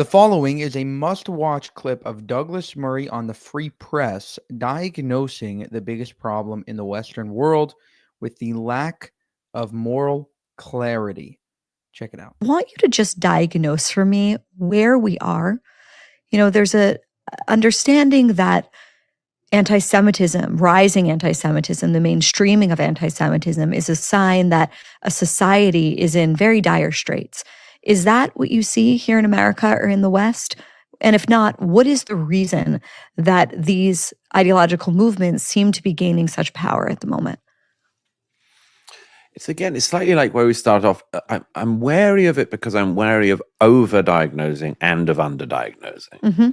The following is a must-watch clip of Douglas Murray on the Free Press diagnosing the biggest problem in the Western world with the lack of moral clarity. Check it out. I want you to just diagnose for me where we are. There's a understanding that anti-Semitism, rising anti-Semitism, the mainstreaming of anti-Semitism is a sign that a society is in very dire straits. Is that what you see here in America or in the West? And if not, what is the reason that these ideological movements seem to be gaining such power at the moment? It's slightly like where we start off. I'm wary of it because I'm wary of over-diagnosing and of under-diagnosing. Mm-hmm.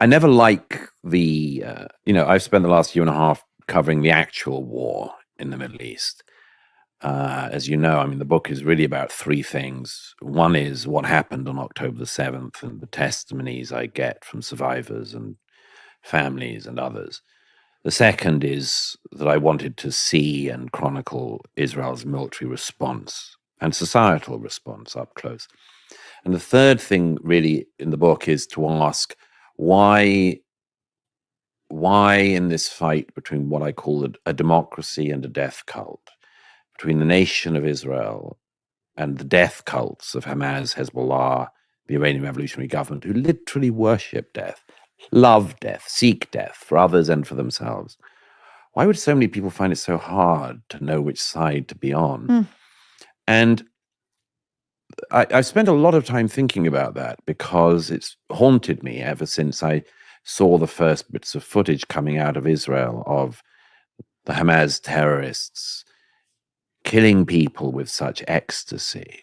I never like I've spent the last year and a half covering the actual war in the Middle East. As you know, the book is really about three things. One is what happened on October the 7th and the testimonies I get from survivors and families and others. The second is that I wanted to see and chronicle Israel's military response and societal response up close. And the third thing really in the book is to ask why in this fight between what I call a democracy and a death cult, between the nation of Israel and the death cults of Hamas, Hezbollah, the Iranian Revolutionary Government, who literally worship death, love death, seek death for others and for themselves. Why would so many people find it so hard to know which side to be on? And I've spent a lot of time thinking about that because it's haunted me ever since I saw the first bits of footage coming out of Israel of the Hamas terrorists killing people with such ecstasy,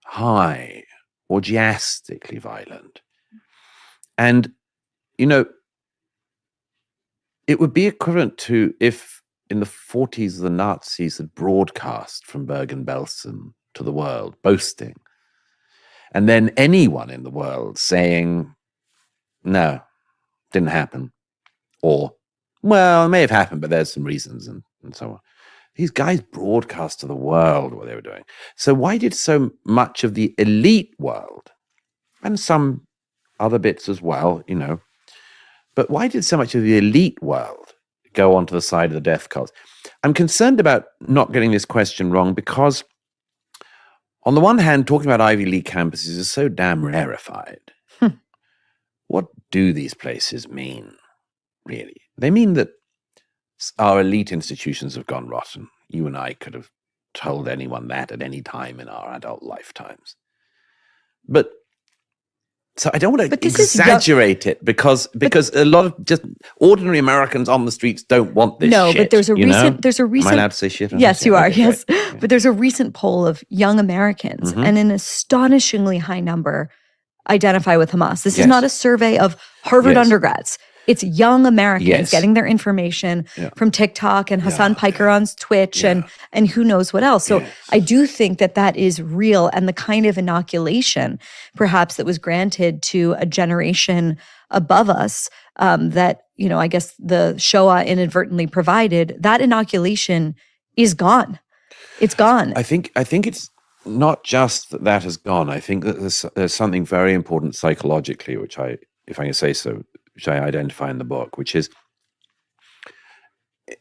high, orgiastically violent. And, it would be equivalent to if in the 40s the Nazis had broadcast from Bergen-Belsen to the world, boasting, and then anyone in the world saying, no, didn't happen, or, well, it may have happened, but there's some reasons, and so on. These guys broadcast to the world what they were doing. So why did so much of the elite world, and some other bits as well, but why did so much of the elite world go onto the side of the death cult? I'm concerned about not getting this question wrong because, on the one hand, talking about Ivy League campuses is so damn rarefied. What do these places mean, really? They mean that our elite institutions have gone rotten. You and I could have told anyone that at any time in our adult lifetimes. But so I don't want to exaggerate it because a lot of just ordinary Americans on the streets don't want this shit. No, but there's a recent. Am I allowed to say shit? Yes, you are. Okay, yes, yeah. But there's a recent poll of young Americans, and an astonishingly high number identify with Hamas. This is not a survey of Harvard undergrads. It's young Americans getting their information from TikTok and Hassan Piker on Twitch and who knows what else. So I do think that is real, and the kind of inoculation perhaps that was granted to a generation above us that, I guess the Shoah inadvertently provided, that inoculation is gone. It's gone. I think it's not just that has gone. I think that there's something very important psychologically, which if I can say so, which I identify in the book, which is,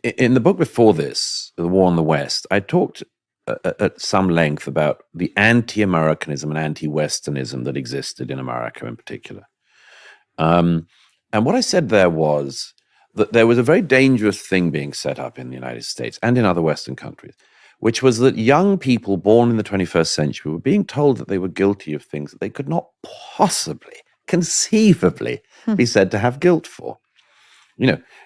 in the book before this, The War in the West, I talked at some length about the anti-Americanism and anti-Westernism that existed in America in particular. And what I said there was that there was a very dangerous thing being set up in the United States and in other Western countries, which was that young people born in the 21st century were being told that they were guilty of things that they could not possibly, conceivably be said to have guilt for.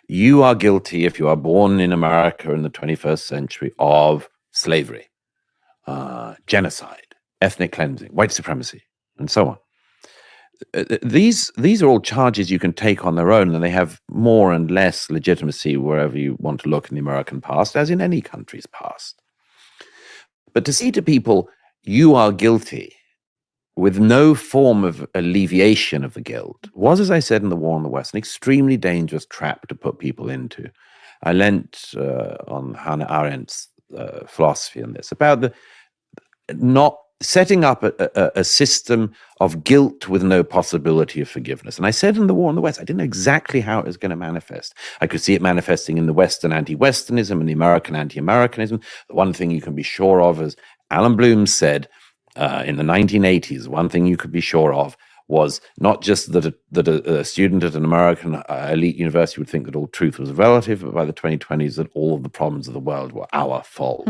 You are guilty if you are born in America in the 21st century of slavery, genocide, ethnic cleansing, white supremacy, and so on. These are all charges you can take on their own, and they have more and less legitimacy wherever you want to look in the American past, as in any country's past. But to say to people, you are guilty, with no form of alleviation of the guilt, was, as I said in The War in the West, an extremely dangerous trap to put people into. I lent on Hannah Arendt's philosophy on this, about the not setting up a system of guilt with no possibility of forgiveness. And I said in The War in the West, I didn't know exactly how it was going to manifest. I could see it manifesting in the Western anti-Westernism and the American anti-Americanism. The one thing you can be sure of, as Alan Bloom said in the 1980s, one thing you could be sure of was not just that a student at an American elite university would think that all truth was relative, but by the 2020s that all of the problems of the world were our fault.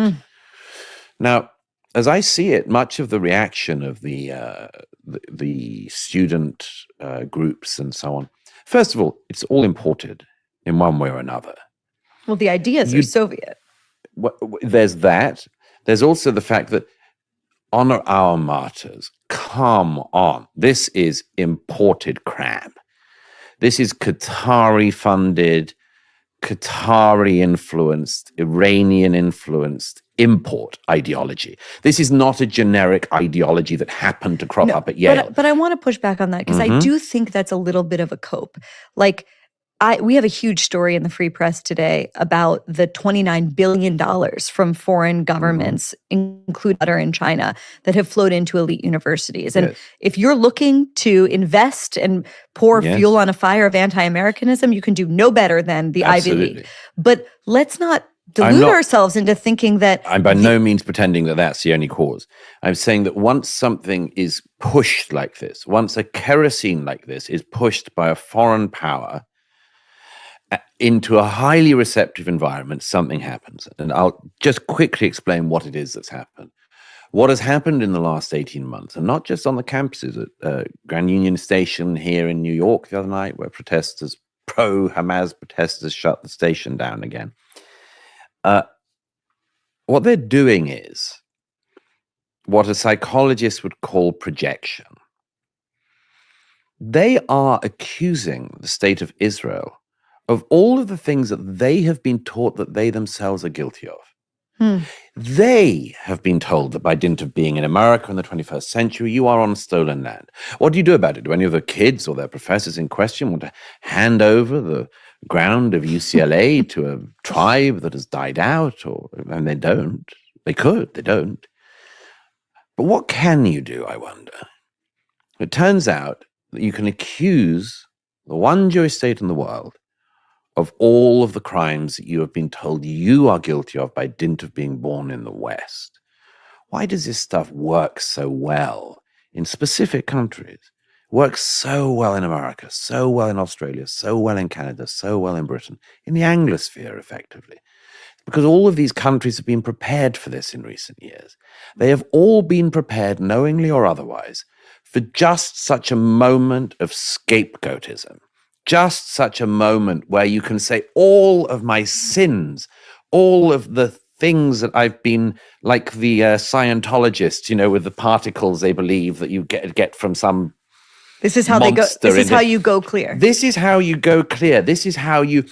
Now, as I see it, much of the reaction of the student groups and so on, first of all, it's all imported in one way or another. Well, the ideas are Soviet. There's that. There's also the fact that honor our martyrs. Come on. This is imported crap. This is Qatari-funded, Qatari-influenced, Iranian-influenced import ideology. This is not a generic ideology that happened to crop up at Yale. But I want to push back on that because I do think that's a little bit of a cope. Like, we have a huge story in the Free Press today about the $29 billion from foreign governments, including Qatar and China, that have flowed into elite universities. And if you're looking to invest and pour fuel on a fire of anti-Americanism, you can do no better than the Ivy League. But let's not delude ourselves into thinking that— I'm by no means pretending that that's the only cause. I'm saying that once something is pushed like this, once a kerosene like this is pushed by a foreign power into a highly receptive environment, something happens. And I'll just quickly explain what it is that's happened. What has happened in the last 18 months, and not just on the campuses, at Grand Union Station here in New York the other night, where protesters, pro-Hamas protesters, shut the station down again. What they're doing is what a psychologist would call projection. They are accusing the state of Israel of all of the things that they have been taught that they themselves are guilty of. They have been told that by dint of being in America in the 21st century, you are on stolen land. What do you do about it? Do any of the kids or their professors in question want to hand over the ground of UCLA to a tribe that has died out? And they don't. They could, they don't. But what can you do, I wonder? It turns out that you can accuse the one Jewish state in the world of all of the crimes that you have been told you are guilty of by dint of being born in the West. Why does this stuff work so well in specific countries? It works so well in America, so well in Australia, so well in Canada, so well in Britain, in the Anglosphere, effectively. Because all of these countries have been prepared for this in recent years. They have all been prepared, knowingly or otherwise, for just such a moment of scapegoatism. Just such a moment where you can say all of my sins, all of the things that I've been, like the Scientologists, with the particles they believe that you get from some This is how they go. This is how you go clear. This is how you go clear. This is how you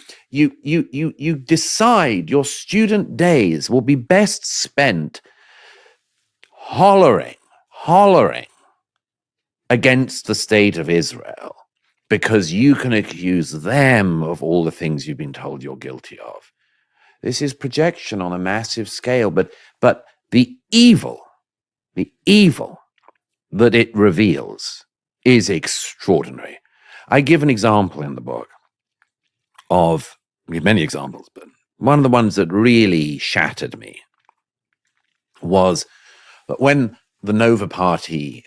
decide your student days will be best spent hollering against the state of Israel, because you can accuse them of all the things you've been told you're guilty of. This is projection on a massive scale, but the evil that it reveals is extraordinary. I give an example in the book of, I give many examples, but one of the ones that really shattered me was that when the Nova Party,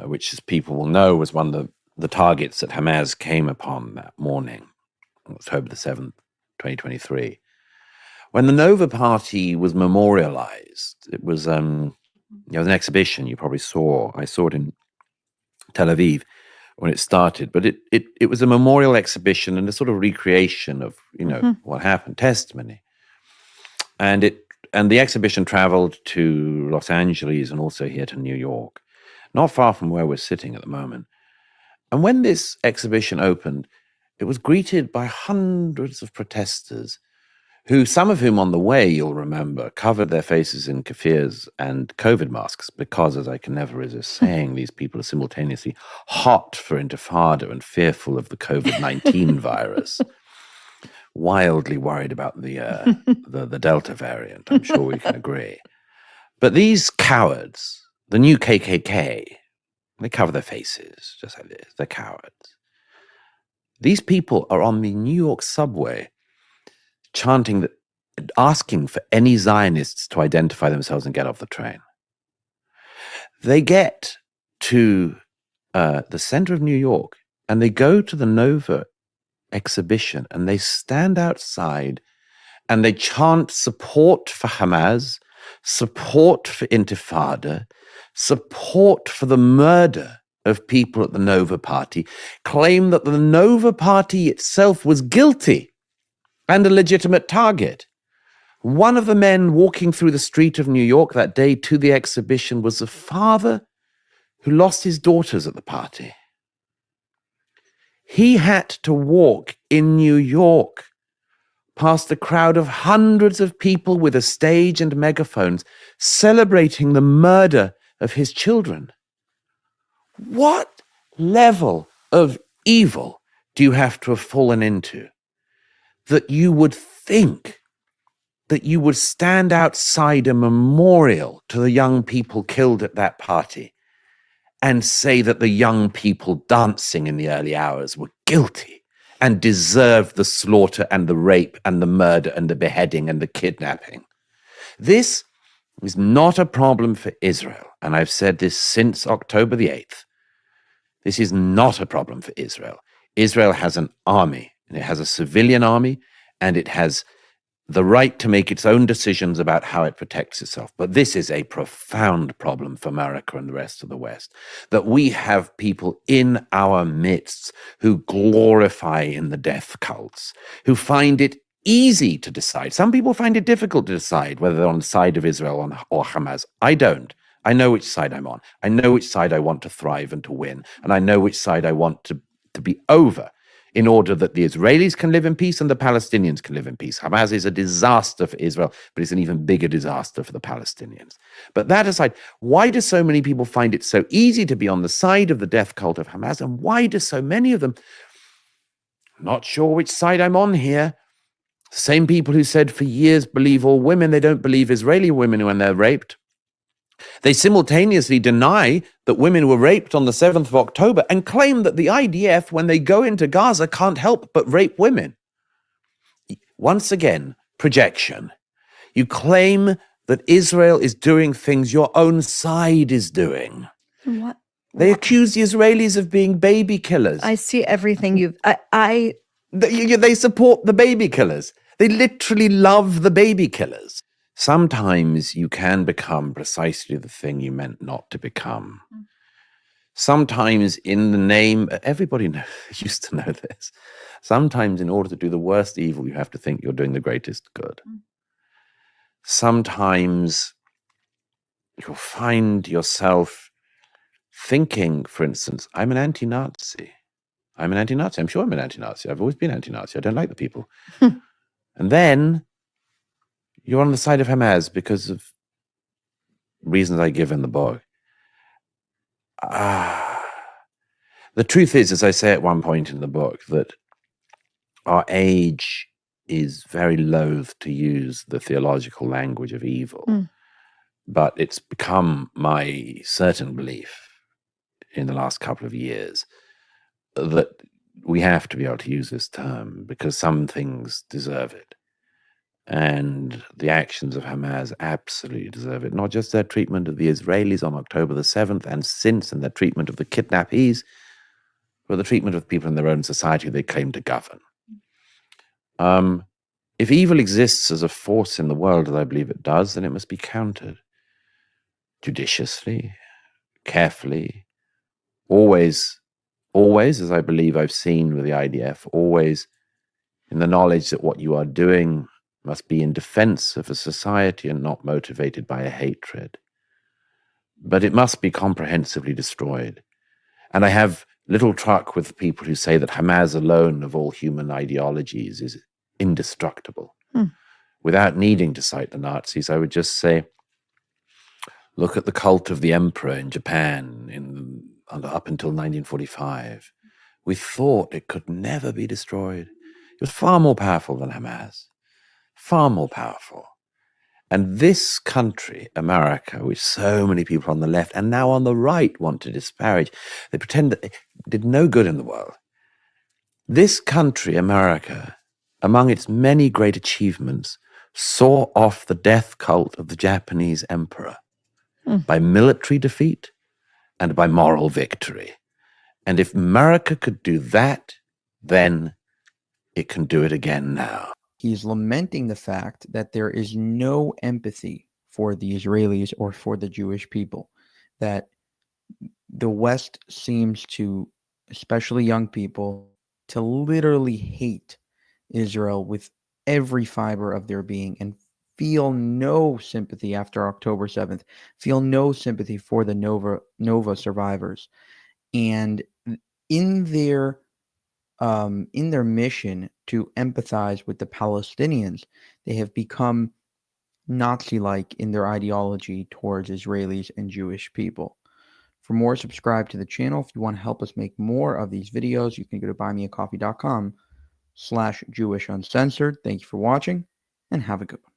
which as people will know was one of the targets that Hamas came upon that morning, October the 7th, 2023, when the Nova Party was memorialized, it was an exhibition you probably saw. I saw it in Tel Aviv when it started, but it was a memorial exhibition and a sort of recreation of what happened, testimony, and the exhibition traveled to Los Angeles and also here to New York, not far from where we're sitting at the moment. And when this exhibition opened, it was greeted by hundreds of protesters, some of whom on the way, you'll remember, covered their faces in kafirs and COVID masks because, as I can never resist saying, these people are simultaneously hot for intifada and fearful of the COVID-19 virus, wildly worried about the Delta variant. I'm sure we can agree. But these cowards, the new KKK, they cover their faces just like this. They're cowards. These people are on the New York subway chanting that, asking for any Zionists to identify themselves and get off the train. They get to the center of New York and they go to the Nova exhibition and they stand outside and they chant support for Hamas, support for Intifada, support for the murder of people at the Nova Party, claim that the Nova Party itself was guilty and a legitimate target. One of the men walking through the street of New York that day to the exhibition was a father who lost his daughters at the party. He had to walk in New York past a crowd of hundreds of people with a stage and megaphones celebrating the murder of his children. What level of evil do you have to have fallen into that you would think that you would stand outside a memorial to the young people killed at that party and say that the young people dancing in the early hours were guilty and deserved the slaughter and the rape and the murder and the beheading and the kidnapping? This is not a problem for Israel. And I've said this since October the 8th. This is not a problem for Israel. Israel has an army, and it has a civilian army, and it has the right to make its own decisions about how it protects itself. But this is a profound problem for America and the rest of the West, that we have people in our midst who glorify in the death cults, who find it easy to decide. Some people find it difficult to decide whether they're on the side of Israel or Hamas. I don't. I know which side I'm on. I know which side I want to thrive and to win. And I know which side I want to be over, in order that the Israelis can live in peace and the Palestinians can live in peace. Hamas is a disaster for Israel, but it's an even bigger disaster for the Palestinians. But that aside, why do so many people find it so easy to be on the side of the death cult of Hamas? And why do so many of them, not sure which side I'm on here, same people who said for years believe all women, they don't believe Israeli women when they're raped. They simultaneously deny that women were raped on the 7th of October and claim that the IDF, when they go into Gaza, can't help but rape women. Once again, projection. You claim that Israel is doing things your own side is doing. What? They accuse the Israelis of being baby killers. I see everything you've... They support the baby killers. They literally love the baby killers. Sometimes you can become precisely the thing you meant not to become. Sometimes in the name, everybody used to know this. Sometimes in order to do the worst evil, you have to think you're doing the greatest good. Sometimes you'll find yourself thinking, for instance, I'm an anti-Nazi. I'm an anti-Nazi. I'm sure I'm an anti-Nazi. I've always been anti-Nazi. I don't like the people. And then you're on the side of Hamas because of reasons I give in the book. The truth is, as I say at one point in the book, that our age is very loath to use the theological language of evil. But it's become my certain belief in the last couple of years that we have to be able to use this term because some things deserve it. And the actions of Hamas absolutely deserve it. Not just their treatment of the Israelis on October the 7th and since, and their treatment of the kidnappees, but the treatment of people in their own society they claim to govern. If evil exists as a force in the world, as I believe it does, then it must be countered judiciously, carefully, always, as I believe I've seen with the IDF, always in the knowledge that what you are doing must be in defense of a society and not motivated by a hatred. But it must be comprehensively destroyed. And I have little truck with people who say that Hamas alone of all human ideologies is indestructible. Without needing to cite the Nazis, I would just say, look at the cult of the emperor in Japan up until 1945. We thought it could never be destroyed. It was far more powerful than Hamas. Far more powerful. And this country, America, which so many people on the left and now on the right want to disparage, they pretend that it did no good in the world. This country, America, among its many great achievements, saw off the death cult of the Japanese emperor by military defeat and by moral victory. And if America could do that, then it can do it again now. He's lamenting the fact that there is no empathy for the Israelis or for the Jewish people, that the West seems to, especially young people, to literally hate Israel with every fiber of their being and feel no sympathy after October 7th, feel no sympathy for the Nova survivors. And in their mission to empathize with the Palestinians, they have become Nazi-like in their ideology towards Israelis and Jewish people. For more, subscribe to the channel. If you want to help us make more of these videos, you can go to buymeacoffee.com/JewishUncensored. Thank you for watching, and have a good one.